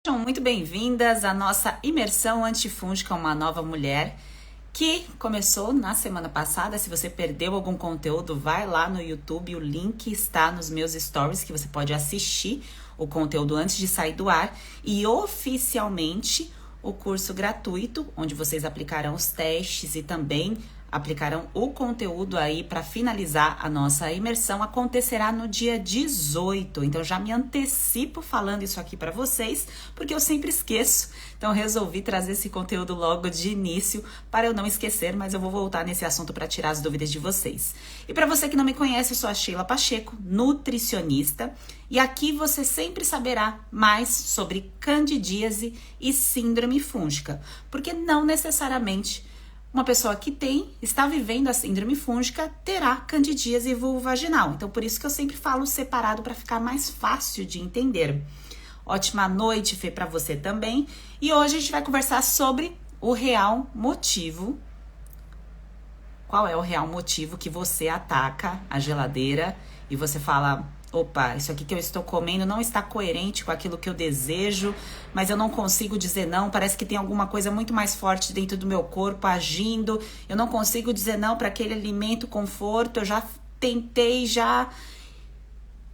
Sejam muito bem-vindas à nossa imersão antifúngica Uma Nova Mulher, que começou na semana passada. Se você perdeu algum conteúdo, vai lá no YouTube, o link está nos meus stories, que você pode assistir o conteúdo antes de sair do ar. E oficialmente o curso gratuito, onde vocês aplicarão os testes e também aplicarão o conteúdo aí para finalizar a nossa imersão, acontecerá no dia 18. Então já me antecipo falando isso aqui para vocês, porque eu sempre esqueço. Então resolvi trazer esse conteúdo logo de início para eu não esquecer, mas eu vou voltar nesse assunto para tirar as dúvidas de vocês. E para você que não me conhece, eu sou a Sheila Pacheco, nutricionista, e aqui você sempre saberá mais sobre candidíase e síndrome fúngica, porque não necessariamente uma pessoa que está vivendo a síndrome fúngica terá candidíase vulvovaginal. Então, por isso que eu sempre falo separado para ficar mais fácil de entender. Ótima noite, Fê, para você também. E hoje a gente vai conversar sobre o real motivo. Qual é o real motivo que você ataca a geladeira e você fala: opa, isso aqui que eu estou comendo não está coerente com aquilo que eu desejo, mas eu não consigo dizer não, parece que tem alguma coisa muito mais forte dentro do meu corpo agindo, eu não consigo dizer não para aquele alimento conforto, eu já tentei, já...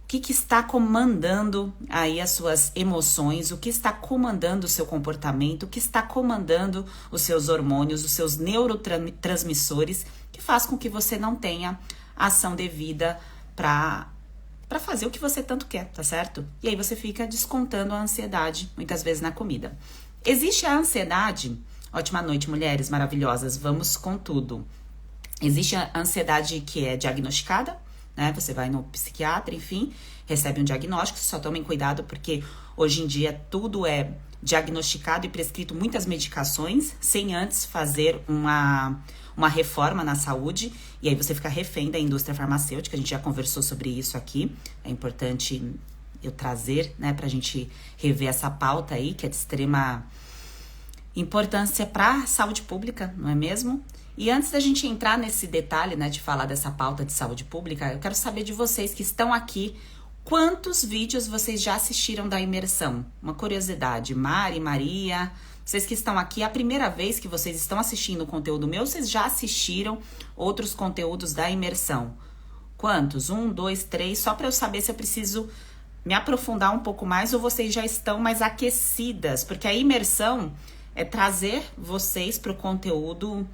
O que está comandando aí as suas emoções, o que está comandando o seu comportamento, o que está comandando os seus hormônios, os seus neurotransmissores, que faz com que você não tenha ação devida para fazer o que você tanto quer, tá certo? E aí você fica descontando a ansiedade, muitas vezes, na comida. Existe a ansiedade... Ótima noite, mulheres maravilhosas, vamos com tudo. Existe a ansiedade que é diagnosticada, né? Você vai no psiquiatra, enfim, recebe um diagnóstico. Só tomem cuidado, porque hoje em dia tudo é diagnosticado e prescrito muitas medicações, sem antes fazer uma reforma na saúde, e aí você fica refém da indústria farmacêutica. A gente já conversou sobre isso aqui, é importante eu trazer, né, pra gente rever essa pauta aí, que é de extrema importância para a saúde pública, não é mesmo? E antes da gente entrar nesse detalhe, né, de falar dessa pauta de saúde pública, eu quero saber de vocês que estão aqui, quantos vídeos vocês já assistiram da imersão? Uma curiosidade, Mari, Maria... Vocês que estão aqui, é a primeira vez que vocês estão assistindo o conteúdo meu, vocês já assistiram outros conteúdos da imersão? Quantos? 1, 2, 3, só para eu saber se eu preciso me aprofundar um pouco mais ou vocês já estão mais aquecidas, porque a imersão é trazer vocês para o conteúdo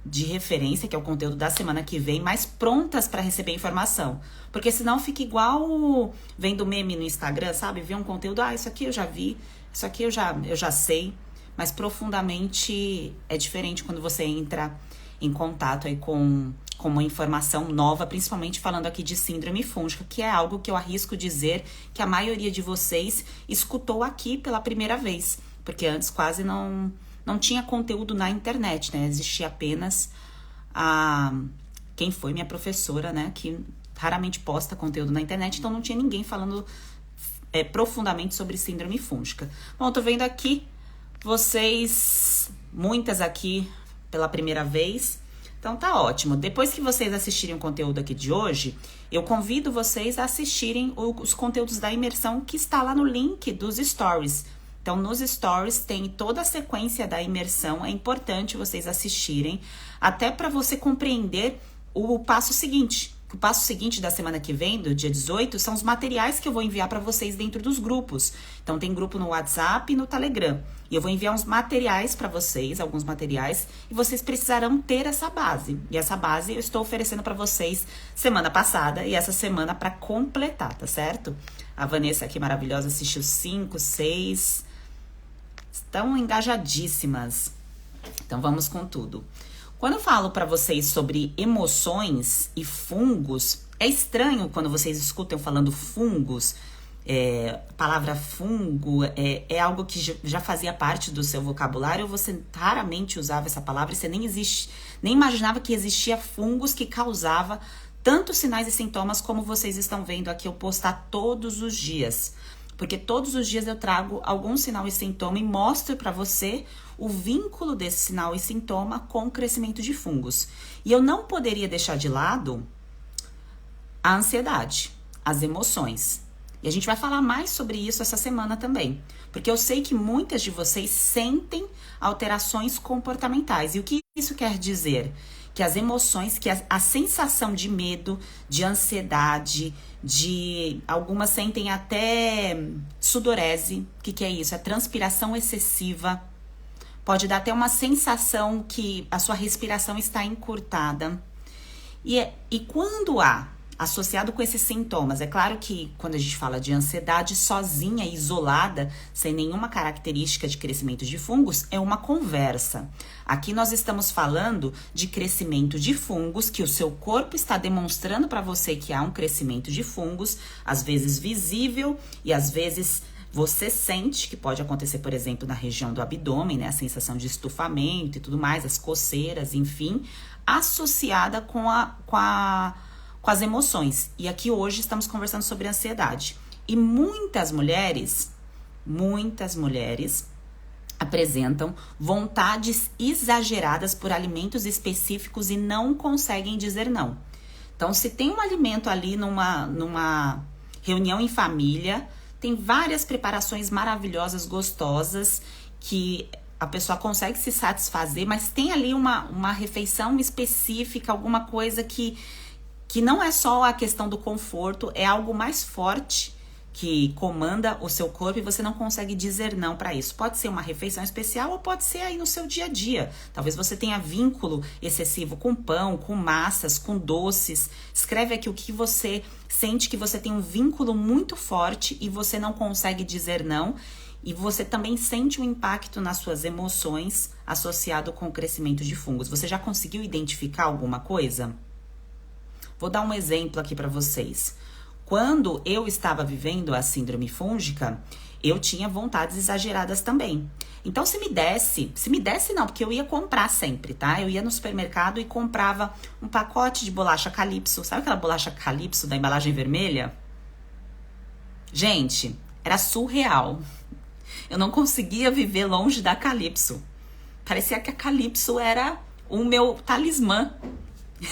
de referência, que é o conteúdo da semana que vem, mais prontas para receber informação. Porque senão fica igual vendo meme no Instagram, sabe? Ver um conteúdo, isso aqui eu já vi, isso aqui eu já sei, mas profundamente é diferente quando você entra em contato aí com uma informação nova, principalmente falando aqui de síndrome fúngica, que é algo que eu arrisco dizer que a maioria de vocês escutou aqui pela primeira vez, porque antes quase não tinha conteúdo na internet, né? Existia apenas quem foi minha professora, né? Que raramente posta conteúdo na internet, então não tinha ninguém falando profundamente sobre síndrome fúngica. Bom, tô vendo aqui vocês, muitas aqui pela primeira vez, então tá ótimo. Depois que vocês assistirem o conteúdo aqui de hoje, eu convido vocês a assistirem os conteúdos da imersão que está lá no link dos stories. Então, nos stories tem toda a sequência da imersão, é importante vocês assistirem, até para você compreender o passo seguinte. O passo seguinte da semana que vem, do dia 18, são os materiais que eu vou enviar para vocês dentro dos grupos. Então, tem grupo no WhatsApp e no Telegram. E eu vou enviar uns materiais para vocês, alguns materiais, e vocês precisarão ter essa base. E essa base eu estou oferecendo para vocês semana passada e essa semana para completar, tá certo? A Vanessa aqui maravilhosa assistiu 5, 6... Estão engajadíssimas. Então, vamos com tudo. Quando eu falo para vocês sobre emoções e fungos, é estranho quando vocês escutam eu falando fungos. A palavra fungo é algo que já fazia parte do seu vocabulário, ou você raramente usava essa palavra e você nem imaginava que existia fungos que causava tantos sinais e sintomas como vocês estão vendo aqui eu postar todos os dias. Porque todos os dias eu trago algum sinal e sintoma e mostro para você o vínculo desse sinal e sintoma com o crescimento de fungos. E eu não poderia deixar de lado a ansiedade, as emoções. E a gente vai falar mais sobre isso essa semana também. Porque eu sei que muitas de vocês sentem alterações comportamentais. E o que isso quer dizer? Que as emoções, que a sensação de medo, de ansiedade, algumas sentem até sudorese. O que é isso? É transpiração excessiva. Pode dar até uma sensação que a sua respiração está encurtada. E quando há, associado com esses sintomas, é claro que quando a gente fala de ansiedade sozinha, isolada, sem nenhuma característica de crescimento de fungos, é uma conversa. Aqui nós estamos falando de crescimento de fungos, que o seu corpo está demonstrando para você que há um crescimento de fungos, às vezes visível e às vezes você sente, que pode acontecer, por exemplo, na região do abdômen, né? A sensação de estufamento e tudo mais, as coceiras, enfim, associada com as emoções. E aqui hoje estamos conversando sobre ansiedade. E muitas mulheres apresentam vontades exageradas por alimentos específicos e não conseguem dizer não. Então, se tem um alimento ali numa reunião em família, tem várias preparações maravilhosas, gostosas, que a pessoa consegue se satisfazer, mas tem ali uma refeição específica, alguma coisa que não é só a questão do conforto, é algo mais forte que comanda o seu corpo e você não consegue dizer não para isso. Pode ser uma refeição especial ou pode ser aí no seu dia a dia. Talvez você tenha vínculo excessivo com pão, com massas, com doces. Escreve aqui o que você sente que você tem um vínculo muito forte e você não consegue dizer não. E você também sente um impacto nas suas emoções associado com o crescimento de fungos. Você já conseguiu identificar alguma coisa? Vou dar um exemplo aqui para vocês. Quando eu estava vivendo a síndrome fúngica, eu tinha vontades exageradas também. Então, se me desse não, porque eu ia comprar sempre, tá? Eu ia no supermercado e comprava um pacote de bolacha Calypso. Sabe aquela bolacha Calypso da embalagem vermelha? Gente, era surreal. Eu não conseguia viver longe da Calypso. Parecia que a Calypso era o meu talismã.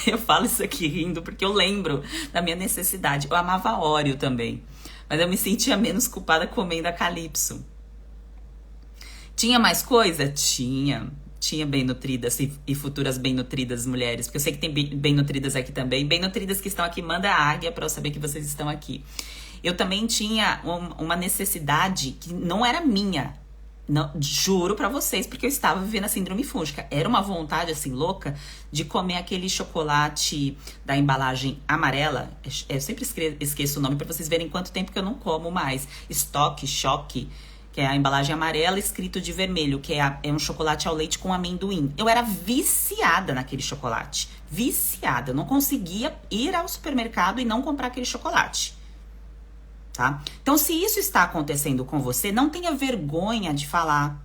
Eu falo isso aqui rindo porque eu lembro da minha necessidade. Eu amava Oreo também, mas eu me sentia menos culpada comendo a Calypso. Tinha mais coisa? Tinha bem nutridas e futuras bem nutridas mulheres, porque eu sei que tem bem nutridas aqui também. Bem nutridas que estão aqui, manda a águia para eu saber que vocês estão aqui. Eu também tinha uma necessidade que não era minha. Não, juro pra vocês, porque eu estava vivendo a síndrome fúngica. Era uma vontade, assim, louca de comer aquele chocolate da embalagem amarela. Eu sempre esqueço o nome pra vocês verem quanto tempo que eu não como mais. Choque, que é a embalagem amarela escrito de vermelho, que é um chocolate ao leite com amendoim. Eu era viciada naquele chocolate. Viciada. Eu não conseguia ir ao supermercado e não comprar aquele chocolate. Tá? Então, se isso está acontecendo com você, não tenha vergonha de falar.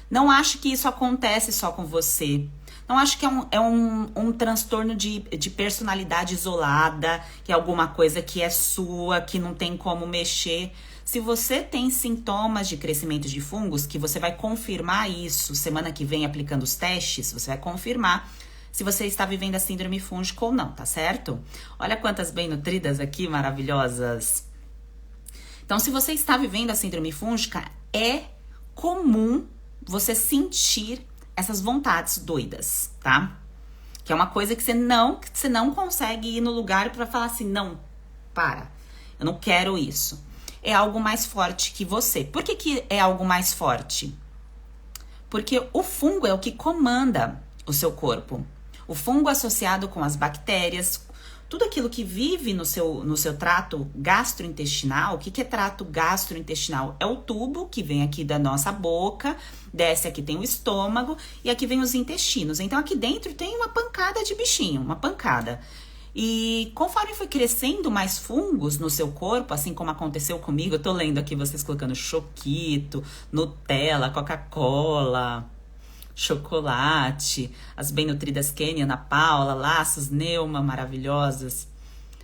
Não ache que isso acontece só com você. Não ache que é um transtorno de personalidade isolada, que é alguma coisa que é sua, que não tem como mexer. Se você tem sintomas de crescimento de fungos, que você vai confirmar isso semana que vem aplicando os testes, você vai confirmar se você está vivendo a síndrome fúngica ou não, tá certo? Olha quantas bem nutridas aqui, maravilhosas. Então, se você está vivendo a síndrome fúngica, é comum você sentir essas vontades doidas, tá? Que é uma coisa que você não consegue ir no lugar para falar assim, não, para, eu não quero isso. É algo mais forte que você. Por que é algo mais forte? Porque o fungo é o que comanda o seu corpo. O fungo associado com as bactérias, tudo aquilo que vive no seu trato gastrointestinal. O que é trato gastrointestinal? É o tubo que vem aqui da nossa boca, desce aqui tem o estômago e aqui vem os intestinos. Então aqui dentro tem uma pancada de bichinho, uma pancada. E conforme foi crescendo mais fungos no seu corpo, assim como aconteceu comigo, eu tô lendo aqui vocês colocando choquito, Nutella, Coca-Cola, chocolate, as bem nutridas Kênia, Ana Paula, Laços, Neuma, maravilhosas,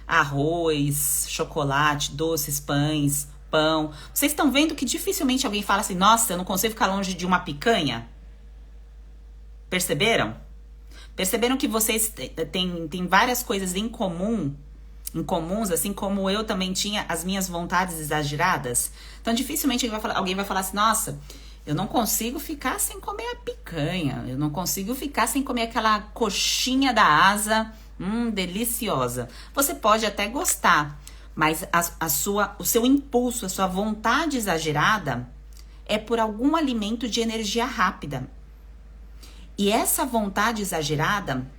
arroz, chocolate, doces, pães, pão. Vocês estão vendo que dificilmente alguém fala assim, nossa, eu não consigo ficar longe de uma picanha? Perceberam? Perceberam que vocês têm várias coisas em comum incomuns, assim como eu também tinha as minhas vontades exageradas. Então, dificilmente alguém vai falar assim, nossa, eu não consigo ficar sem comer a picanha, eu não consigo ficar sem comer aquela coxinha da asa, deliciosa. Você pode até gostar, mas o seu impulso, a sua vontade exagerada é por algum alimento de energia rápida. E essa vontade exagerada,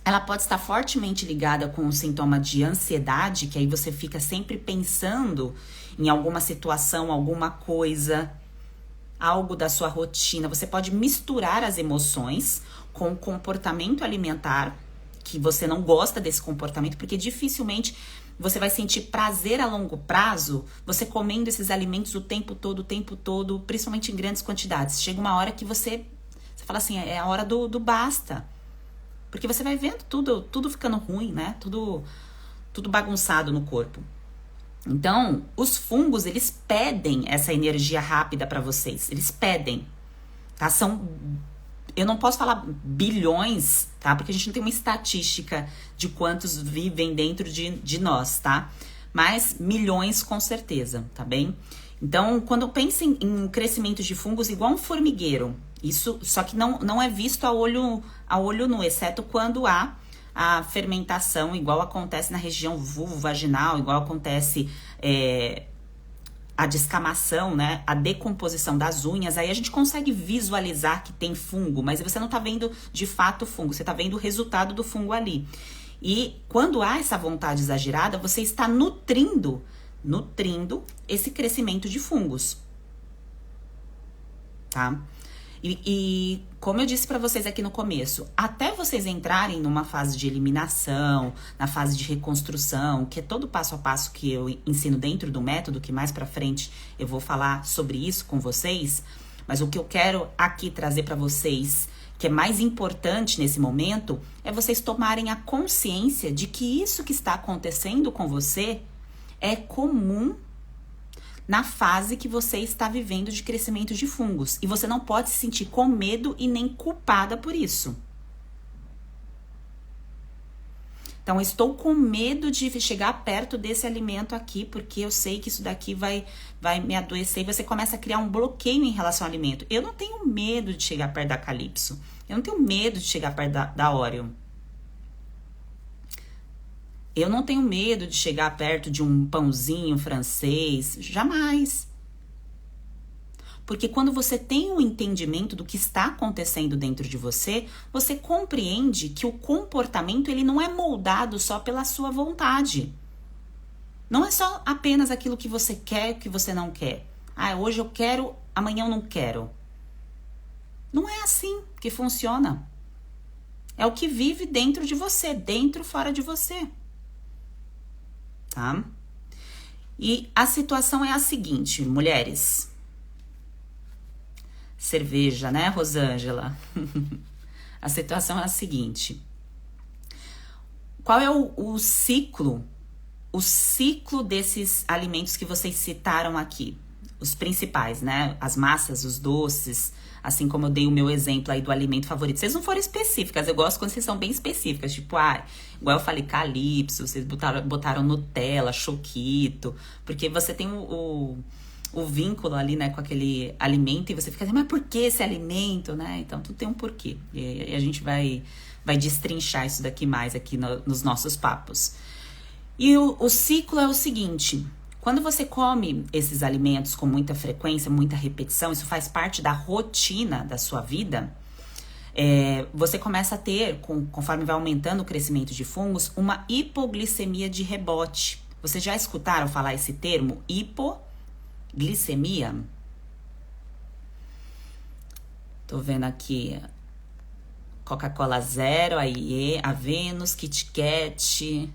ela pode estar fortemente ligada com um sintoma de ansiedade, que aí você fica sempre pensando em alguma situação, alguma coisa, algo da sua rotina. Você pode misturar as emoções com o comportamento alimentar, que você não gosta desse comportamento, porque dificilmente você vai sentir prazer a longo prazo você comendo esses alimentos o tempo todo, principalmente em grandes quantidades. Chega uma hora que você fala assim, é a hora do basta. Porque você vai vendo tudo ficando ruim, né? Tudo bagunçado no corpo. Então, os fungos, eles pedem essa energia rápida para vocês. Eles pedem, tá? Eu não posso falar bilhões, tá? Porque a gente não tem uma estatística de quantos vivem dentro de nós, tá? Mas milhões com certeza, tá bem? Então, quando eu penso em crescimento de fungos, igual um formigueiro, isso só que não é visto a olho nu, exceto quando há a fermentação, igual acontece na região vulvo-vaginal, igual acontece a descamação, né? A decomposição das unhas, aí a gente consegue visualizar que tem fungo, mas você não tá vendo de fato o fungo, você tá vendo o resultado do fungo ali. E quando há essa vontade exagerada, você está nutrindo esse crescimento de fungos, tá? E como eu disse para vocês aqui no começo, até vocês entrarem numa fase de eliminação, na fase de reconstrução, que é todo o passo a passo que eu ensino dentro do método, que mais para frente eu vou falar sobre isso com vocês, mas o que eu quero aqui trazer para vocês, que é mais importante nesse momento, é vocês tomarem a consciência de que isso que está acontecendo com você é comum na fase que você está vivendo de crescimento de fungos. E você não pode se sentir com medo e nem culpada por isso. Então, eu estou com medo de chegar perto desse alimento aqui, porque eu sei que isso daqui vai me adoecer. E você começa a criar um bloqueio em relação ao alimento. Eu não tenho medo de chegar perto da Calypso. Eu não tenho medo de chegar perto da Oreo. Eu não tenho medo de chegar perto de um pãozinho francês, jamais. Porque quando você tem um entendimento do que está acontecendo dentro de você, você compreende que o comportamento ele não é moldado só pela sua vontade. Não é só apenas aquilo que você quer e que você não quer. Ah, hoje eu quero, amanhã eu não quero. Não é assim que funciona. É o que vive dentro de você, dentro, fora de você. Tá? E a situação é a seguinte, mulheres. Cerveja, né, Rosângela? A situação é a seguinte. Qual é o ciclo? O ciclo desses alimentos que vocês citaram aqui. Os principais, né? As massas, os doces, assim como eu dei o meu exemplo aí do alimento favorito. Vocês não foram específicas, eu gosto quando vocês são bem específicas. Tipo, igual eu falei, Calypso, vocês botaram Nutella, Choquito. Porque você tem o vínculo ali, né, com aquele alimento. E você fica assim, mas por que esse alimento, né? Então, tudo tem um porquê. E a gente vai destrinchar isso daqui mais aqui nos nossos papos. E o ciclo é o seguinte... Quando você come esses alimentos com muita frequência, muita repetição, isso faz parte da rotina da sua vida, você começa a ter, conforme vai aumentando o crescimento de fungos, uma hipoglicemia de rebote. Vocês já escutaram falar esse termo? Hipoglicemia? Tô vendo aqui Coca-Cola Zero, AIE, Avenus, Kit Kat,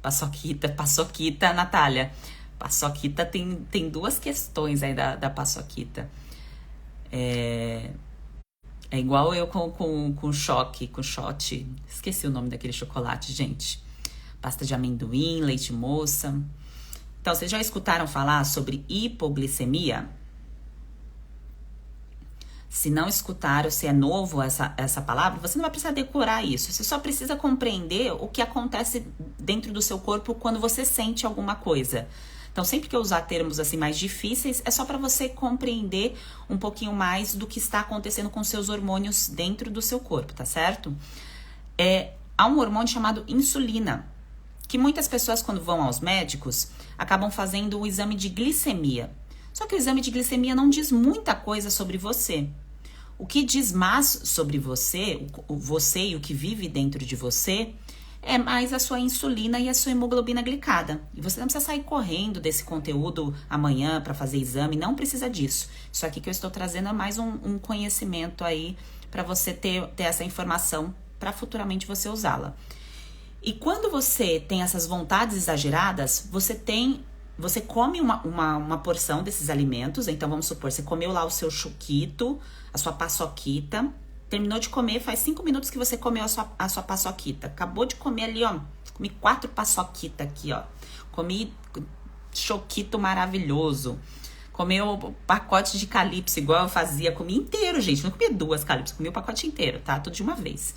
Paçoquita, Natália. Paçoquita tem duas questões aí da paçoquita. É igual eu com shot. Esqueci o nome daquele chocolate, gente. Pasta de amendoim, leite moça. Então, vocês já escutaram falar sobre hipoglicemia? Se não escutar ou se é novo essa palavra, você não vai precisar decorar isso. Você só precisa compreender o que acontece dentro do seu corpo quando você sente alguma coisa. Então, sempre que eu usar termos assim mais difíceis, é só para você compreender um pouquinho mais do que está acontecendo com seus hormônios dentro do seu corpo, tá certo? Há um hormônio chamado insulina, que muitas pessoas, quando vão aos médicos, acabam fazendo o exame de glicemia. Só que o exame de glicemia não diz muita coisa sobre você. O que diz mais sobre você, você e o que vive dentro de você, é mais a sua insulina e a sua hemoglobina glicada. E você não precisa sair correndo desse conteúdo amanhã para fazer exame, não precisa disso. Isso aqui que eu estou trazendo é mais um conhecimento aí para você ter essa informação para futuramente você usá-la. E quando você tem essas vontades exageradas, você come uma porção desses alimentos. Então, vamos supor, você comeu lá o seu choquito, a sua paçoquita. Terminou de comer, faz 5 minutos que você comeu a sua paçoquita. Acabou de comer ali, ó. Comi 4 paçoquitas aqui, ó. Comi choquito maravilhoso. Comeu pacote de calypso, igual eu fazia. Comi inteiro, gente. Não comia 2 calypso, comi o pacote inteiro, tá? Tudo de uma vez.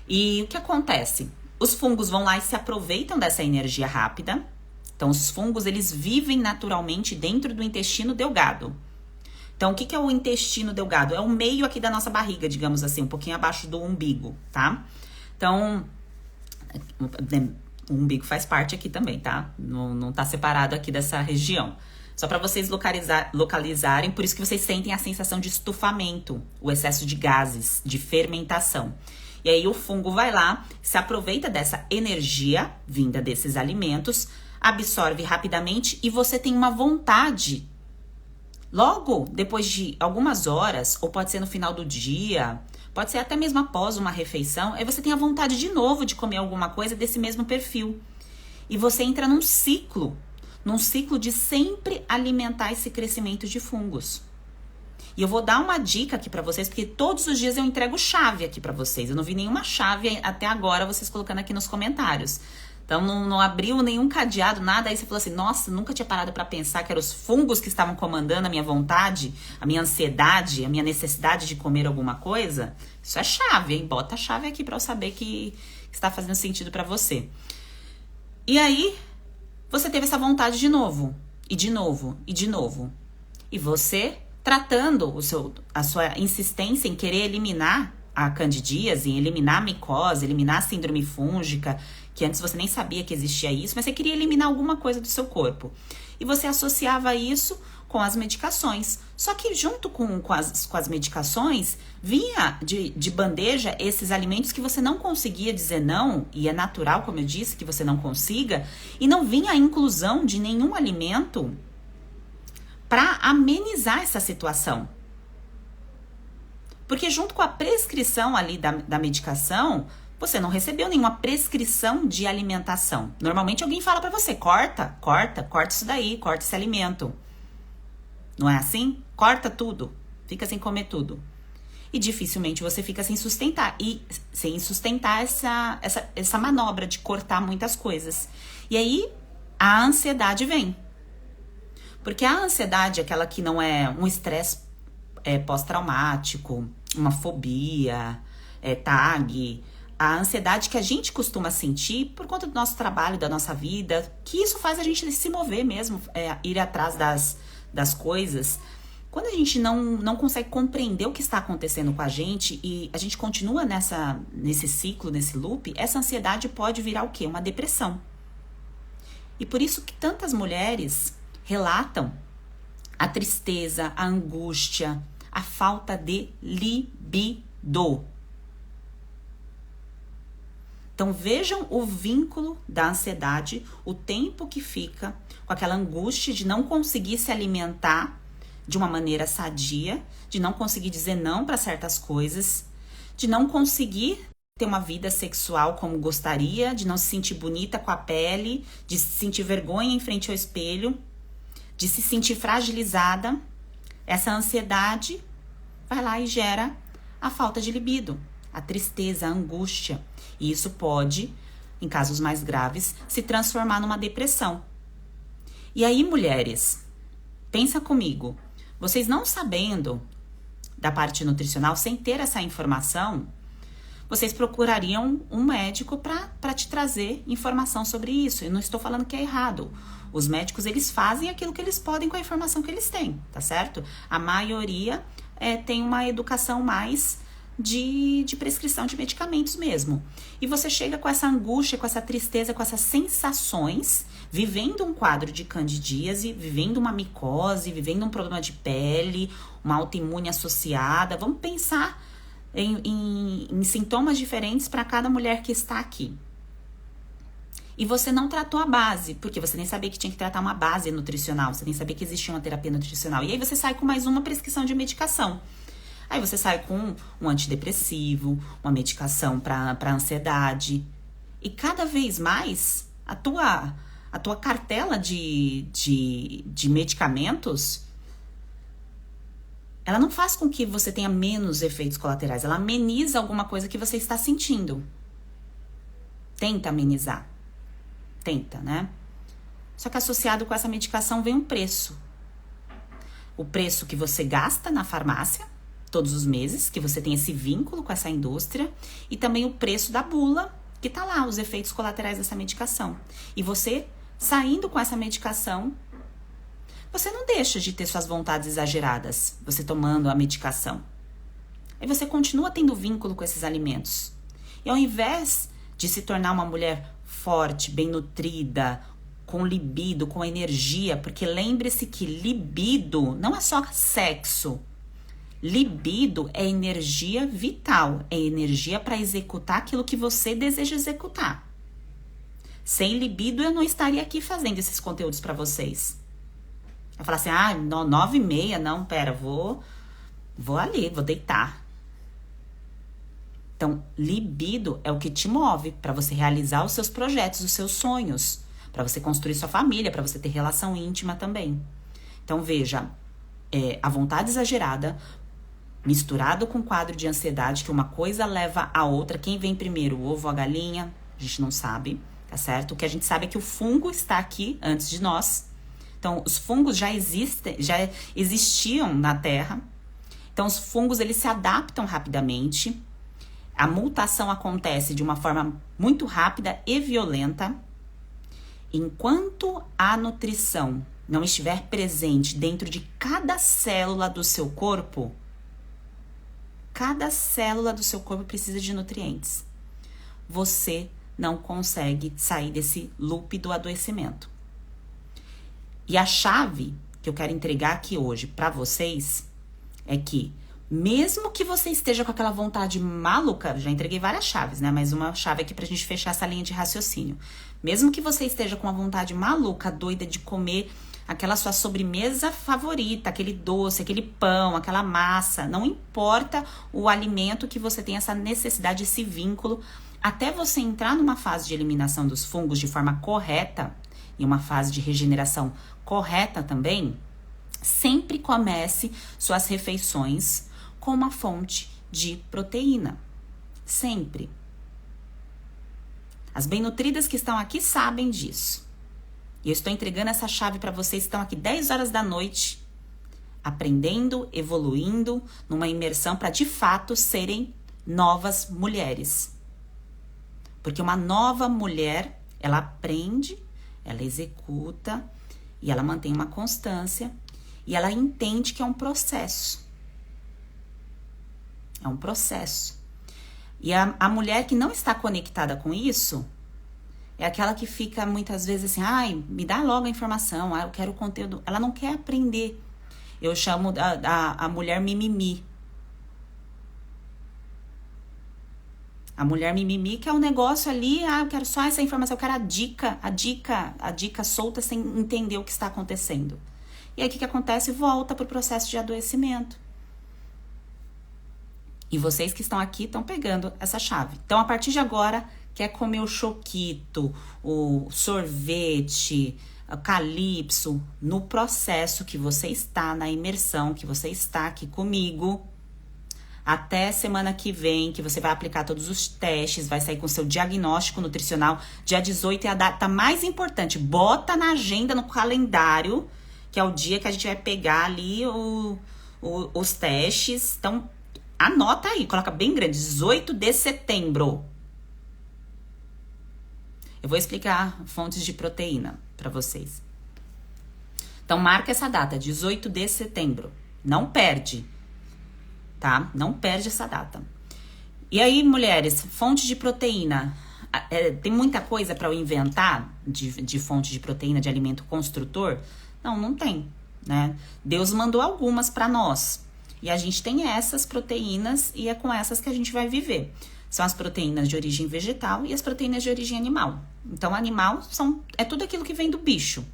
E o que acontece? Os fungos vão lá e se aproveitam dessa energia rápida. Então, os fungos, eles vivem naturalmente dentro do intestino delgado. Então, o que é o intestino delgado? É o meio aqui da nossa barriga, digamos assim, um pouquinho abaixo do umbigo, tá? Então, o umbigo faz parte aqui também, tá? Não tá separado aqui dessa região. Só para vocês localizarem, por isso que vocês sentem a sensação de estufamento, o excesso de gases, de fermentação. E aí o fungo vai lá, se aproveita dessa energia vinda desses alimentos, absorve rapidamente e você tem uma vontade. Logo depois de algumas horas, ou pode ser no final do dia, pode ser até mesmo após uma refeição, aí você tem a vontade de novo de comer alguma coisa desse mesmo perfil. E você entra num ciclo de sempre alimentar esse crescimento de fungos. E eu vou dar uma dica aqui pra vocês, porque todos os dias eu entrego chave aqui pra vocês. Eu não vi nenhuma chave até agora, vocês colocando aqui nos comentários. Então, não abriu nenhum cadeado, nada. Aí você falou assim, nossa, nunca tinha parado pra pensar que eram os fungos que estavam comandando a minha vontade, a minha ansiedade, a minha necessidade de comer alguma coisa. Isso é chave, hein? Bota a chave aqui pra eu saber que está fazendo sentido pra você. E aí, você teve essa vontade de novo, e de novo, e de novo. E você tratando a sua insistência em querer eliminar a candidíase, em eliminar a micose, eliminar a síndrome fúngica, que antes você nem sabia que existia isso, mas você queria eliminar alguma coisa do seu corpo. E você associava isso com as medicações. Só que junto com as medicações, vinha de bandeja esses alimentos que você não conseguia dizer não, e é natural, como eu disse, que você não consiga, e não vinha a inclusão de nenhum alimento para amenizar essa situação. Porque junto com a prescrição ali da medicação, você não recebeu nenhuma prescrição de alimentação. Normalmente alguém fala para você, corta isso daí, corta esse alimento. Não é assim? Corta tudo, fica sem comer tudo. E dificilmente você fica sem sustentar. E sem sustentar essa manobra de cortar muitas coisas. E aí a ansiedade vem. Porque a ansiedade é aquela que não é um estresse pós-traumático, uma fobia, TAG. A ansiedade que a gente costuma sentir por conta do nosso trabalho, da nossa vida, que isso faz a gente se mover mesmo, ir atrás das coisas. Quando a gente não consegue compreender o que está acontecendo com a gente e a gente continua nesse ciclo, nesse loop, essa ansiedade pode virar o quê? Uma depressão. E por isso que tantas mulheres relatam a tristeza, a angústia, a falta de libido. Então vejam o vínculo da ansiedade, o tempo que fica com aquela angústia de não conseguir se alimentar de uma maneira sadia, de não conseguir dizer não para certas coisas, de não conseguir ter uma vida sexual como gostaria, de não se sentir bonita com a pele, de se sentir vergonha em frente ao espelho, de se sentir fragilizada. Essa ansiedade vai lá e gera a falta de libido, a tristeza, a angústia. E isso pode, em casos mais graves, se transformar numa depressão. E aí, mulheres, pensa comigo, vocês não sabendo da parte nutricional, sem ter essa informação, vocês procurariam um médico para te trazer informação sobre isso. Eu não estou falando que é errado. Os médicos, eles fazem aquilo que eles podem com a informação que eles têm, tá certo? A maioria tem uma educação mais de prescrição de medicamentos mesmo. E você chega com essa angústia, com essa tristeza, com essas sensações, vivendo um quadro de candidíase, vivendo uma micose, vivendo um problema de pele, uma autoimune associada. Vamos pensar em sintomas diferentes para cada mulher que está aqui. E você não tratou a base, porque você nem sabia que tinha que tratar uma base nutricional, você nem sabia que existia uma terapia nutricional. E aí você sai com mais uma prescrição de medicação. Aí você sai com um antidepressivo, uma medicação para ansiedade. E cada vez mais, a tua cartela de medicamentos, ela não faz com que você tenha menos efeitos colaterais. Ela ameniza alguma coisa que você está sentindo. Tenta amenizar. Tenta, né? Só que associado com essa medicação vem um preço. O preço que você gasta na farmácia todos os meses, que você tem esse vínculo com essa indústria, e também o preço da bula, que tá lá, os efeitos colaterais dessa medicação. E você, saindo com essa medicação, você não deixa de ter suas vontades exageradas, você tomando a medicação. Aí você continua tendo vínculo com esses alimentos. E ao invés de se tornar uma mulher forte, bem nutrida, com libido, com energia, porque lembre-se que libido não é só sexo. Libido é energia vital, é energia para executar aquilo que você deseja executar. Sem libido, eu não estaria aqui fazendo esses conteúdos para vocês. Eu falar assim, 9h30, não, pera, vou ali, vou deitar. Então, libido é o que te move para você realizar os seus projetos, os seus sonhos, para você construir sua família, para você ter relação íntima também. Então, veja, a vontade exagerada, misturado com o quadro de ansiedade, que uma coisa leva a outra. Quem vem primeiro, o ovo ou a galinha? A gente não sabe, tá certo? O que a gente sabe é que o fungo está aqui antes de nós. Então, os fungos já existiam na Terra. Então, os fungos, eles se adaptam rapidamente. A mutação acontece de uma forma muito rápida e violenta. Enquanto a nutrição não estiver presente dentro de cada célula do seu corpo, cada célula do seu corpo precisa de nutrientes. Você não consegue sair desse loop do adoecimento. E a chave que eu quero entregar aqui hoje para vocês é que, mesmo que você esteja com aquela vontade maluca, já entreguei várias chaves, né? Mas uma chave aqui pra gente fechar essa linha de raciocínio. Mesmo que você esteja com uma vontade maluca, doida de comer aquela sua sobremesa favorita, aquele doce, aquele pão, aquela massa, não importa o alimento que você tem essa necessidade, esse vínculo, até você entrar numa fase de eliminação dos fungos de forma correta, e uma fase de regeneração correta também, sempre comece suas refeições com uma fonte de proteína. Sempre. As bem nutridas que estão aqui sabem disso. E eu estou entregando essa chave para vocês que estão aqui 10 horas da noite, aprendendo, evoluindo, numa imersão para de fato serem novas mulheres. Porque uma nova mulher, ela aprende, ela executa e ela mantém uma constância e ela entende que é um processo. É um processo. E a mulher que não está conectada com isso é aquela que fica muitas vezes assim, me dá logo a informação, eu quero o conteúdo. Ela não quer aprender. Eu chamo a mulher mimimi. A mulher mimimi que é um negócio ali, eu quero só essa informação, eu quero a dica solta sem entender o que está acontecendo. E aí o que acontece? Volta para o processo de adoecimento. E vocês que estão aqui estão pegando essa chave. Então, a partir de agora, quer comer o choquito, o sorvete, o calypso, no processo que você está, na imersão, que você está aqui comigo, até semana que vem, que você vai aplicar todos os testes, vai sair com o seu diagnóstico nutricional. Dia 18 é a data mais importante. Bota na agenda, no calendário, que é o dia que a gente vai pegar ali os testes. Então, anota aí, coloca bem grande, 18 de setembro. Eu vou explicar fontes de proteína para vocês. Então, marca essa data, 18 de setembro. Não perde, tá? Não perde essa data. E aí, mulheres, fonte de proteína. Tem muita coisa para eu inventar de fonte de proteína, de alimento construtor? Não tem, né? Deus mandou algumas para nós. E a gente tem essas proteínas e é com essas que a gente vai viver. São as proteínas de origem vegetal e as proteínas de origem animal. Então, animal é tudo aquilo que vem do bicho,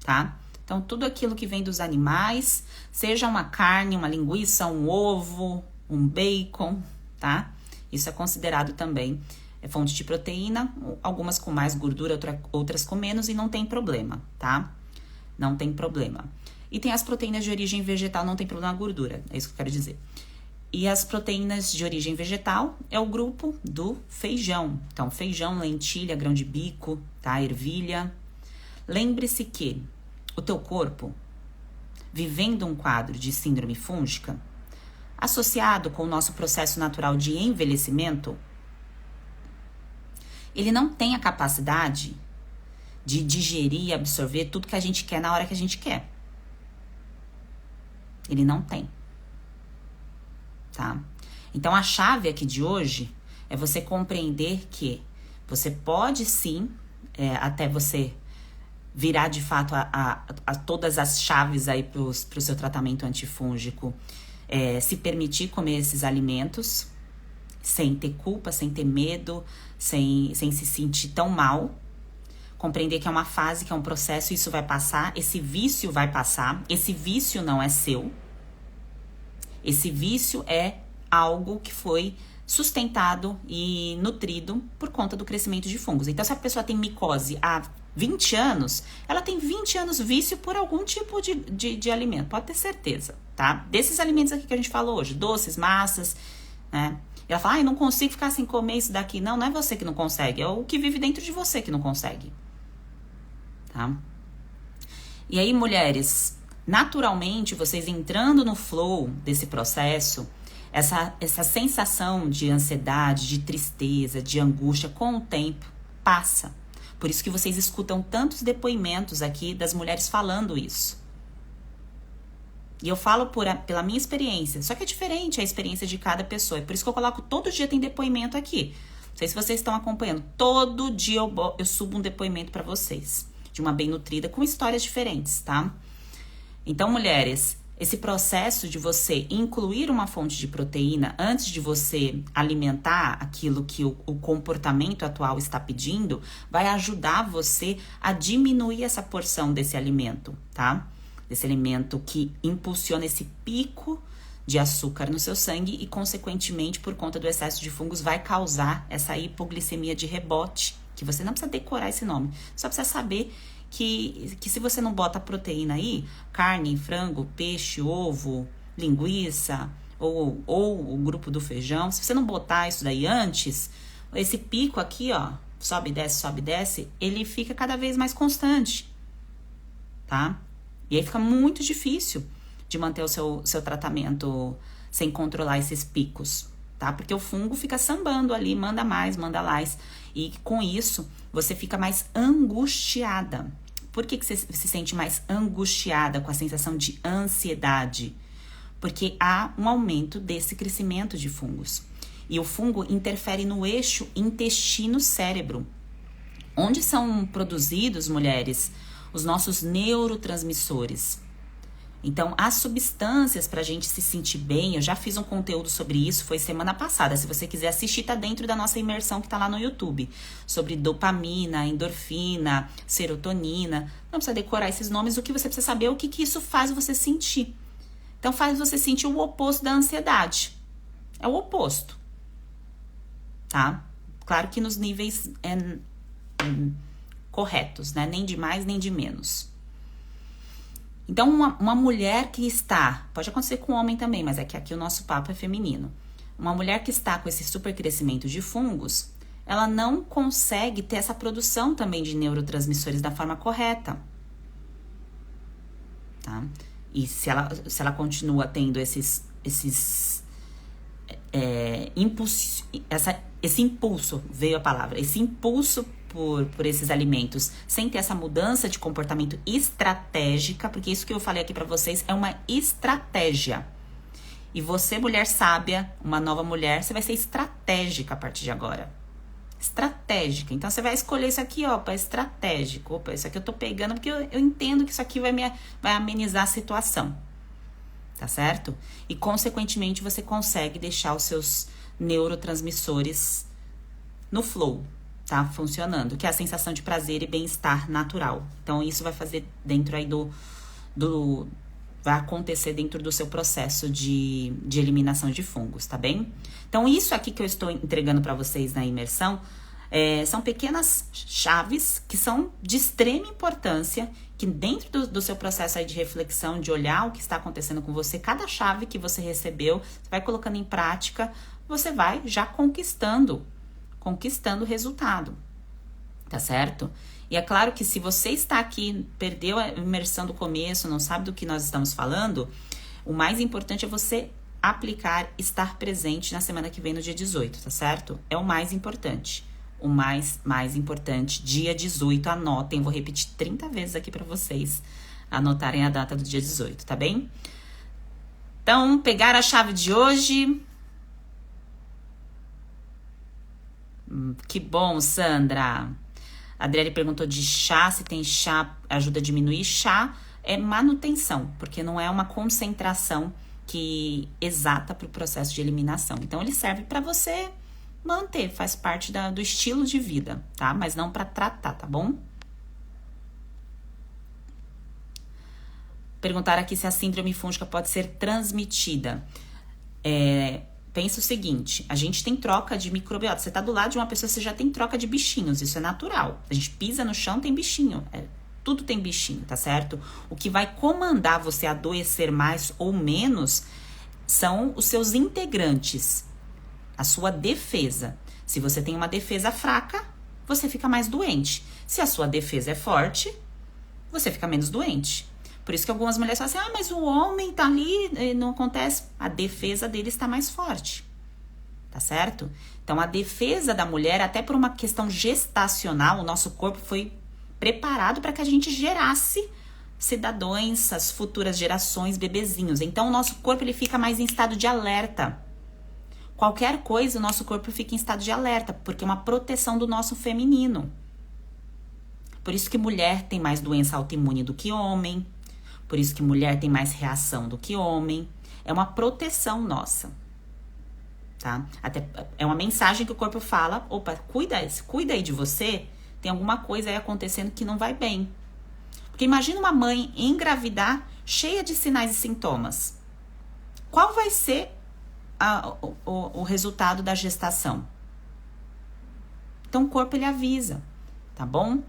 tá? Então, tudo aquilo que vem dos animais, seja uma carne, uma linguiça, um ovo, um bacon, tá? Isso é considerado também fonte de proteína, algumas com mais gordura, outras com menos, e não tem problema, tá? Não tem problema. E tem as proteínas de origem vegetal, não tem problema na gordura, é isso que eu quero dizer. E as proteínas de origem vegetal é o grupo do feijão. Então, feijão, lentilha, grão de bico, tá? Ervilha. Lembre-se que o teu corpo, vivendo um quadro de síndrome fúngica, associado com o nosso processo natural de envelhecimento, ele não tem a capacidade de digerir e absorver tudo que a gente quer na hora que a gente quer. Ele não tem. Tá? Então, a chave aqui de hoje é você compreender que você pode sim, até você virar de fato a todas as chaves aí pro seu tratamento antifúngico, se permitir comer esses alimentos sem ter culpa, sem ter medo, sem se sentir tão mal. Compreender que é uma fase, que é um processo, isso vai passar, esse vício vai passar, esse vício não é seu. Esse vício é algo que foi sustentado e nutrido por conta do crescimento de fungos. Então, se a pessoa tem micose há 20 anos, ela tem 20 anos vício por algum tipo de alimento, pode ter certeza, tá? Desses alimentos aqui que a gente falou hoje, doces, massas, né? E ela fala, eu não consigo ficar sem comer isso daqui. Não é você que não consegue, é o que vive dentro de você que não consegue, tá? E aí, mulheres, naturalmente, vocês entrando no flow desse processo, essa sensação de ansiedade, de tristeza, de angústia, com o tempo, passa. Por isso que vocês escutam tantos depoimentos aqui das mulheres falando isso. E eu falo pela minha experiência, só que é diferente a experiência de cada pessoa. É por isso que eu coloco, todo dia tem depoimento aqui. Não sei se vocês estão acompanhando. Todo dia eu subo um depoimento para vocês, de uma bem nutrida, com histórias diferentes, tá? Então, mulheres, esse processo de você incluir uma fonte de proteína antes de você alimentar aquilo que o comportamento atual está pedindo, vai ajudar você a diminuir essa porção desse alimento, tá? Desse alimento que impulsiona esse pico de açúcar no seu sangue e, consequentemente, por conta do excesso de fungos, vai causar essa hipoglicemia de rebote, que você não precisa decorar esse nome, só precisa saber que se você não bota proteína aí, carne, frango, peixe, ovo, linguiça ou o grupo do feijão, se você não botar isso daí antes, esse pico aqui, ó, sobe e desce, ele fica cada vez mais constante, tá? E aí fica muito difícil de manter o seu tratamento sem controlar esses picos, tá? Porque o fungo fica sambando ali, manda mais, manda mais. E com isso, você fica mais angustiada. Por que você se sente mais angustiada, com a sensação de ansiedade? Porque há um aumento desse crescimento de fungos. E o fungo interfere no eixo intestino-cérebro. Onde são produzidos, mulheres, os nossos neurotransmissores. Então, as substâncias para a gente se sentir bem, eu já fiz um conteúdo sobre isso, foi semana passada. Se você quiser assistir, tá dentro da nossa imersão que tá lá no YouTube. Sobre dopamina, endorfina, serotonina. Não precisa decorar esses nomes, o que você precisa saber é o que isso faz você sentir. Então, faz você sentir o oposto da ansiedade. É o oposto. Tá? Claro que nos níveis corretos, né? Nem de mais, nem de menos. Então, uma mulher que está, pode acontecer com homem também, mas é que aqui o nosso papo é feminino. Uma mulher que está com esse super crescimento de fungos, ela não consegue ter essa produção também de neurotransmissores da forma correta. Tá? E se ela continua tendo esse impulso, veio a palavra, esse impulso por esses alimentos, sem ter essa mudança de comportamento estratégica, porque isso que eu falei aqui pra vocês é uma estratégia. E você, mulher sábia, uma nova mulher, você vai ser estratégica a partir de agora. Estratégica. Então, você vai escolher isso aqui, ó, para estratégico. Opa, isso aqui eu tô pegando porque eu entendo que isso aqui vai amenizar a situação. Tá certo? E, consequentemente, você consegue deixar os seus neurotransmissores no flow, tá? Funcionando, que é a sensação de prazer e bem-estar natural. Então, isso vai fazer dentro aí vai acontecer dentro do seu processo de eliminação de fungos, tá bem? Então, isso aqui que eu estou entregando para vocês na imersão são pequenas chaves que são de extrema importância, que dentro do seu processo aí de reflexão, de olhar o que está acontecendo com você, cada chave que você recebeu, você vai colocando em prática, você vai já conquistando o resultado, tá certo? E é claro que se você está aqui, perdeu a imersão do começo, não sabe do que nós estamos falando, o mais importante é você aplicar, estar presente na semana que vem, no dia 18, tá certo? É o mais importante. O mais importante, dia 18, anotem, vou repetir 30 vezes aqui para vocês anotarem a data do dia 18, tá bem? Então, pegar a chave de hoje. Que bom, Sandra. A Adriele perguntou de chá, se tem chá, ajuda a diminuir. Chá é manutenção, porque não é uma concentração exata para o processo de eliminação. Então, ele serve para você manter, faz parte do estilo de vida, tá? Mas não para tratar, tá bom? Perguntaram aqui se a síndrome fúngica pode ser transmitida. Pensa o seguinte, a gente tem troca de microbiota. Você tá do lado de uma pessoa, você já tem troca de bichinhos, isso é natural. A gente pisa no chão, tem bichinho. Tudo tem bichinho, tá certo? O que vai comandar você a adoecer mais ou menos são os seus integrantes, a sua defesa. Se você tem uma defesa fraca, você fica mais doente. Se a sua defesa é forte, você fica menos doente. Por isso que algumas mulheres falam assim, mas o homem tá ali, não acontece. A defesa dele está mais forte, tá certo? Então, a defesa da mulher, até por uma questão gestacional, o nosso corpo foi preparado para que a gente gerasse cidadãos, as futuras gerações, bebezinhos. Então, o nosso corpo ele fica mais em estado de alerta. Qualquer coisa, o nosso corpo fica em estado de alerta, porque é uma proteção do nosso feminino. Por isso que mulher tem mais doença autoimune do que homem. Por isso que mulher tem mais reação do que homem. É uma proteção nossa, tá? Até é uma mensagem que o corpo fala, opa, cuida aí de você, tem alguma coisa aí acontecendo que não vai bem. Porque imagina uma mãe engravidar cheia de sinais e sintomas. Qual vai ser o resultado da gestação? Então o corpo ele avisa, tá bom?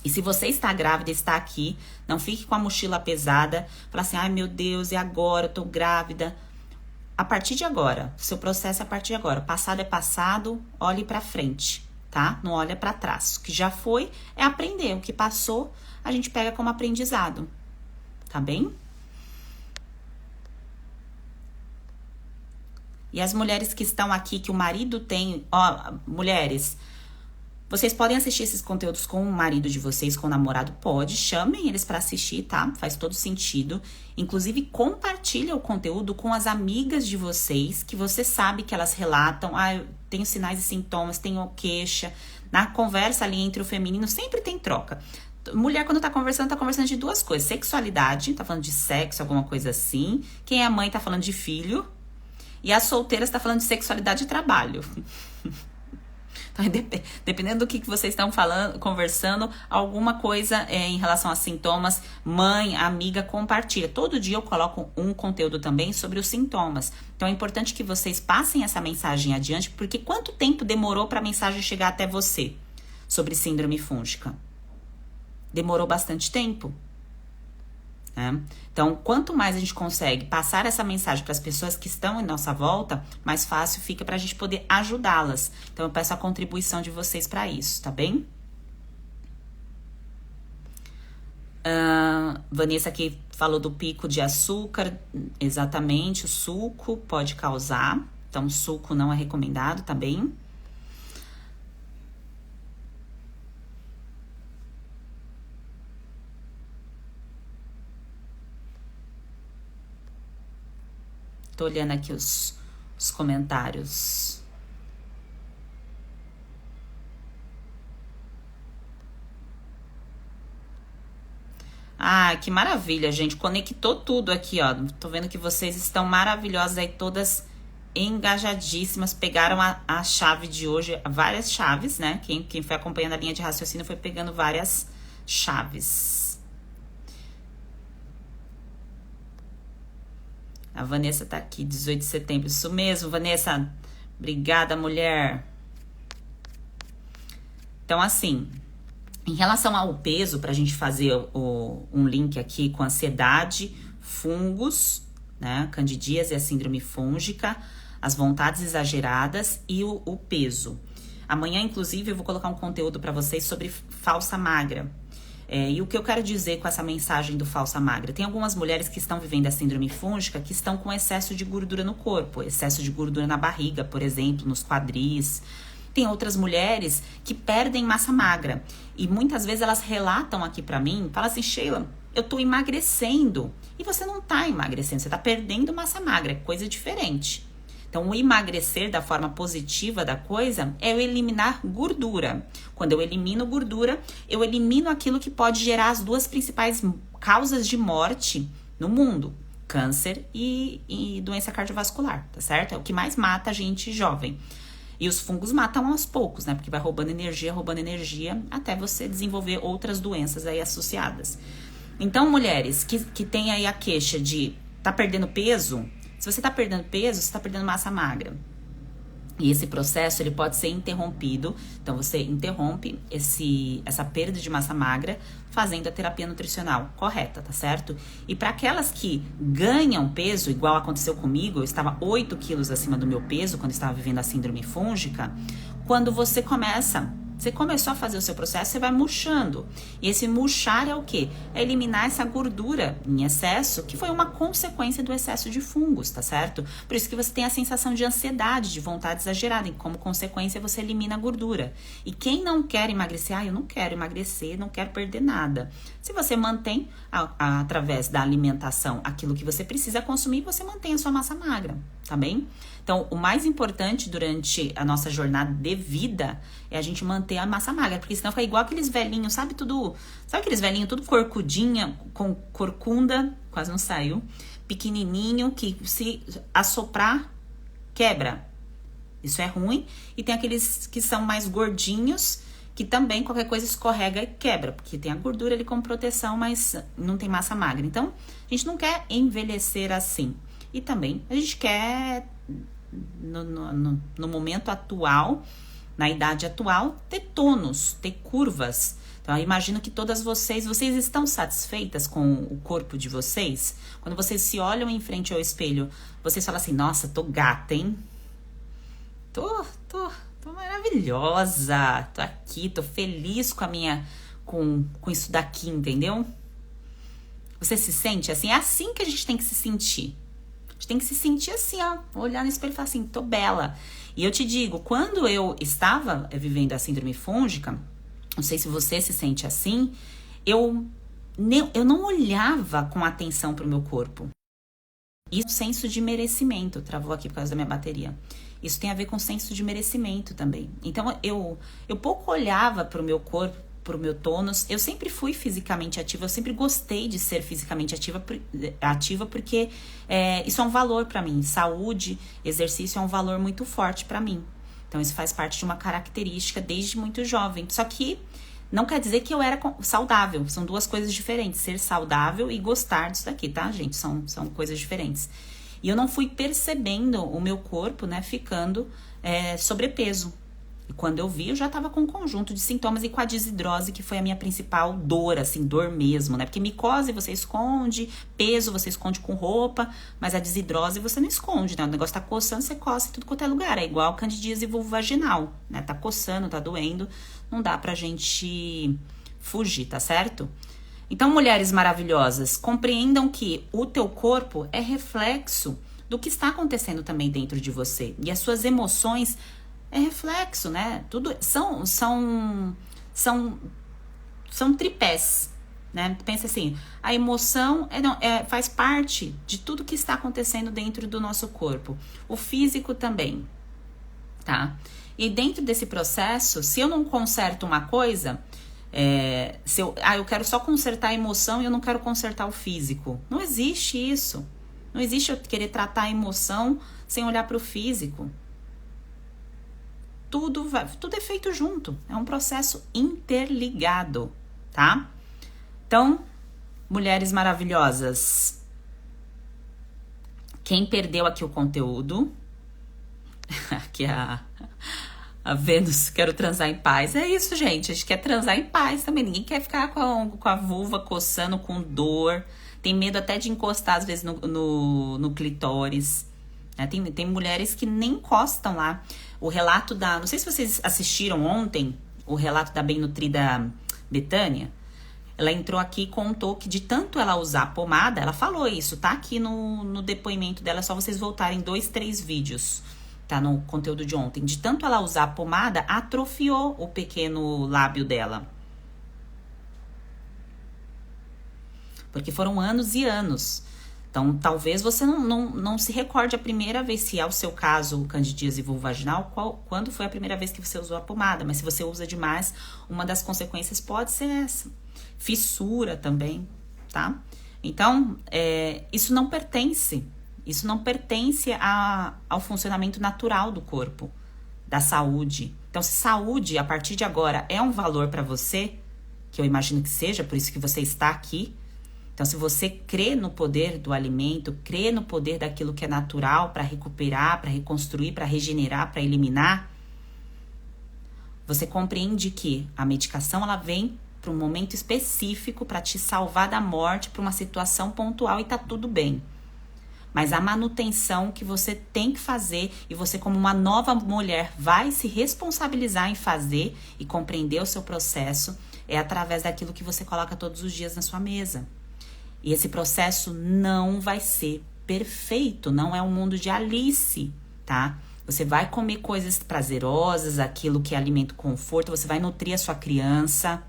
E se você está grávida, está aqui, não fique com a mochila pesada, fala assim, ai meu Deus, e agora? Eu tô grávida. A partir de agora, seu processo é a partir de agora. Passado é passado, olhe pra frente, tá? Não olha pra trás. O que já foi é aprender. O que passou, a gente pega como aprendizado, tá bem? E as mulheres que estão aqui, que o marido tem, mulheres, vocês podem assistir esses conteúdos com o marido de vocês, com o namorado, pode, chamem eles para assistir, tá? Faz todo sentido. Inclusive, compartilha o conteúdo com as amigas de vocês, que você sabe que elas relatam, eu tenho sinais e sintomas, tenho queixa. Na conversa ali entre o feminino, sempre tem troca. Mulher, quando tá conversando de duas coisas. Sexualidade, tá falando de sexo, alguma coisa assim. Quem é mãe tá falando de filho. E as solteiras tá falando de sexualidade e trabalho. Então, dependendo do que vocês estão falando, conversando, alguma coisa em relação a sintomas, mãe, amiga, compartilha. Todo dia eu coloco um conteúdo também sobre os sintomas. Então, é importante que vocês passem essa mensagem adiante, porque quanto tempo demorou para a mensagem chegar até você sobre síndrome fúngica? Demorou bastante tempo. Então, quanto mais a gente consegue passar essa mensagem para as pessoas que estão em nossa volta, mais fácil fica para a gente poder ajudá-las. Então, eu peço a contribuição de vocês para isso, tá bem? Vanessa aqui Falou do pico de açúcar, exatamente, o suco pode causar. Então, suco não é recomendado, tá bem? Tô olhando aqui os comentários. Ah, que maravilha, gente. Conectou tudo aqui, ó. Tô vendo que vocês estão maravilhosas aí, todas engajadíssimas. Pegaram a chave de hoje, várias chaves, né? Quem foi acompanhando a linha de raciocínio foi pegando várias chaves. A Vanessa tá aqui, 18 de setembro. Isso mesmo, Vanessa. Obrigada, mulher. Então, assim, em relação ao peso, pra gente fazer um link aqui com ansiedade, fungos, né? Candidíase e a síndrome fúngica, as vontades exageradas e o peso. Amanhã, inclusive, eu vou colocar um conteúdo pra vocês sobre falsa magra. E o que eu quero dizer com essa mensagem do falsa magra? Tem algumas mulheres que estão vivendo a síndrome fúngica que estão com excesso de gordura no corpo, excesso de gordura na barriga, por exemplo, nos quadris. Tem outras mulheres que perdem massa magra e muitas vezes elas relatam aqui pra mim, falam assim, Sheila, eu tô emagrecendo. E você não tá emagrecendo, você tá perdendo massa magra, é coisa diferente. Então, o emagrecer da forma positiva da coisa é eu eliminar gordura. Quando eu elimino gordura, eu elimino aquilo que pode gerar as duas principais causas de morte no mundo. Câncer e doença cardiovascular, tá certo? É o que mais mata a gente jovem. E os fungos matam aos poucos, né? Porque vai roubando energia, até você desenvolver outras doenças aí associadas. Então, mulheres que têm aí a queixa de tá perdendo peso... Se você está perdendo peso, você está perdendo massa magra. E esse processo ele pode ser interrompido. Então, você interrompe essa perda de massa magra fazendo a terapia nutricional correta, tá certo? E para aquelas que ganham peso, igual aconteceu comigo, eu estava 8 quilos acima do meu peso quando estava vivendo a síndrome fúngica. Quando você começou a fazer o seu processo, você vai murchando. E esse murchar é o quê? É eliminar essa gordura em excesso, que foi uma consequência do excesso de fungos, tá certo? Por isso que você tem a sensação de ansiedade, de vontade exagerada, e como consequência você elimina a gordura. E quem não quer emagrecer, eu não quero emagrecer, não quero perder nada. Se você mantém, através da alimentação, aquilo que você precisa consumir, você mantém a sua massa magra, tá bem? Então, o mais importante durante a nossa jornada de vida é a gente manter a massa magra, porque senão fica igual aqueles velhinhos, sabe aqueles velhinhos tudo corcudinha, com corcunda, quase não saiu, pequenininho, que se assoprar, quebra. Isso é ruim. E tem aqueles que são mais gordinhos, que também qualquer coisa escorrega e quebra, porque tem a gordura ali como proteção, mas não tem massa magra. Então, a gente não quer envelhecer assim. E também a gente quer, no momento atual, na idade atual, ter tônus, ter curvas. Então, eu imagino que todas vocês estão satisfeitas com o corpo de vocês? Quando vocês se olham em frente ao espelho, vocês falam assim, nossa, tô gata, hein? Tô maravilhosa, tô aqui, tô feliz com isso daqui, entendeu? Você se sente assim? É assim que a gente tem que se sentir. A gente tem que se sentir assim, ó, olhar no espelho e falar assim, tô bela. E eu te digo, quando eu estava vivendo a síndrome fúngica, não sei se você se sente assim, eu não olhava com atenção pro meu corpo. Isso é senso de merecimento, travou aqui por causa da minha bateria. Isso tem a ver com senso de merecimento também. Então, eu pouco olhava pro meu corpo, pro meu tônus. Eu sempre fui fisicamente ativa, eu sempre gostei de ser fisicamente ativa porque isso é um valor pra mim. Saúde, exercício é um valor muito forte pra mim. Então, isso faz parte de uma característica desde muito jovem. Só que não quer dizer que eu era saudável. São duas coisas diferentes. Ser saudável e gostar disso daqui, tá, gente? São coisas diferentes. E eu não fui percebendo o meu corpo, né, ficando sobrepeso. E quando eu vi, eu já tava com um conjunto de sintomas e com a desidrose, que foi a minha principal dor, assim, dor mesmo, né? Porque micose você esconde, peso você esconde com roupa, mas a desidrose você não esconde, né? O negócio tá coçando, você coça em tudo quanto é lugar. É igual candidíase vulvovaginal, né? Tá coçando, tá doendo, não dá pra gente fugir, tá certo? Então, mulheres maravilhosas, compreendam que o teu corpo é reflexo do que está acontecendo também dentro de você. E as suas emoções é reflexo, né? Tudo são tripés, né? Pensa assim, a emoção faz parte de tudo que está acontecendo dentro do nosso corpo. O físico também, tá? E dentro desse processo, se eu não conserto uma coisa, eu quero só consertar a emoção e eu não quero consertar o físico. Não existe isso. Não existe eu querer tratar a emoção sem olhar para o físico. Tudo é feito junto. É um processo interligado, tá? Então, mulheres maravilhosas, quem perdeu aqui o conteúdo, aqui a Vênus, quero transar em paz. É isso, gente. A gente quer transar em paz também. Ninguém quer ficar com a vulva coçando, com dor. Tem medo até de encostar, às vezes, no clitóris. Tem mulheres que nem encostam lá. O relato não sei se vocês assistiram ontem, o relato da bem nutrida Betânia. Ela entrou aqui e contou que de tanto ela usar pomada, ela falou isso, tá aqui no depoimento dela, é só vocês voltarem 2, 3 vídeos, tá no conteúdo de ontem. De tanto ela usar pomada, atrofiou o pequeno lábio dela. Porque foram anos e anos. Então, talvez você não se recorde a primeira vez, se é o seu caso, candidíase vulvovaginal, quando foi a primeira vez que você usou a pomada. Mas se você usa demais, uma das consequências pode ser essa. Fissura também, tá? Então, isso não pertence. Isso não pertence ao funcionamento natural do corpo, da saúde. Então, se saúde, a partir de agora, é um valor para você, que eu imagino que seja, por isso que você está aqui. Então, se você crê no poder do alimento, crê no poder daquilo que é natural para recuperar, para reconstruir, para regenerar, para eliminar, você compreende que a medicação ela vem para um momento específico para te salvar da morte, para uma situação pontual e tá tudo bem. Mas a manutenção que você tem que fazer e você como uma nova mulher vai se responsabilizar em fazer e compreender o seu processo é através daquilo que você coloca todos os dias na sua mesa. E esse processo não vai ser perfeito, não é um mundo de Alice, tá? Você vai comer coisas prazerosas, aquilo que é alimento conforto, você vai nutrir a sua criança.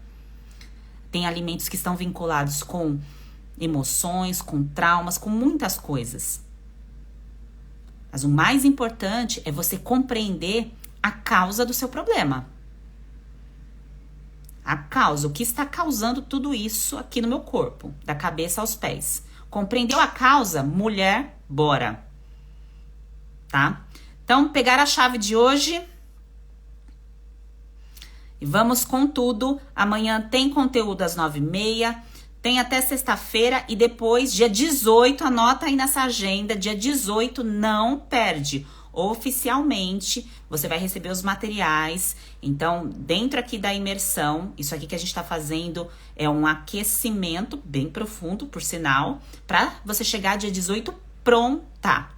Tem alimentos que estão vinculados com emoções, com traumas, com muitas coisas. Mas o mais importante é você compreender a causa do seu problema. A causa, o que está causando tudo isso aqui no meu corpo, da cabeça aos pés. Compreendeu a causa? Mulher, bora. Tá? Então, pegar a chave de hoje e vamos com tudo. Amanhã tem conteúdo às 9h30, tem até sexta-feira e depois, dia 18, anota aí nessa agenda, dia 18 não perde. Oficialmente, você vai receber os materiais. Então, dentro aqui da imersão, isso aqui que a gente tá fazendo é um aquecimento bem profundo, por sinal, para você chegar dia 18 pronta.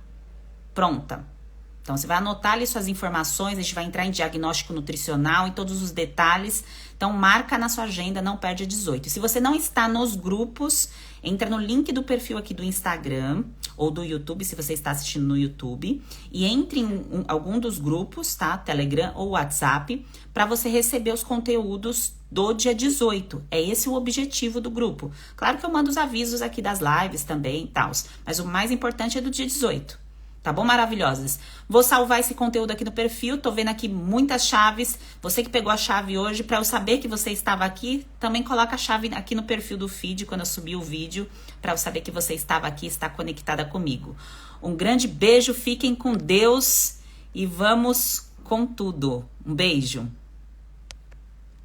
Então, você vai anotar ali suas informações, a gente vai entrar em diagnóstico nutricional, em todos os detalhes. Então, marca na sua agenda, não perde a 18. Se você não está nos grupos, entra no link do perfil aqui do Instagram ou do YouTube, se você está assistindo no YouTube, e entre em algum dos grupos, tá? Telegram ou WhatsApp, para você receber os conteúdos do dia 18. É esse o objetivo do grupo. Claro que eu mando os avisos aqui das lives também e tal, mas o mais importante é do dia 18. Tá bom, maravilhosas? Vou salvar esse conteúdo aqui no perfil, tô vendo aqui muitas chaves. Você que pegou a chave hoje, para eu saber que você estava aqui, também coloca a chave aqui no perfil do feed, quando eu subir o vídeo, para eu saber que você estava aqui, está conectada comigo. Um grande beijo, fiquem com Deus e vamos com tudo. Um beijo.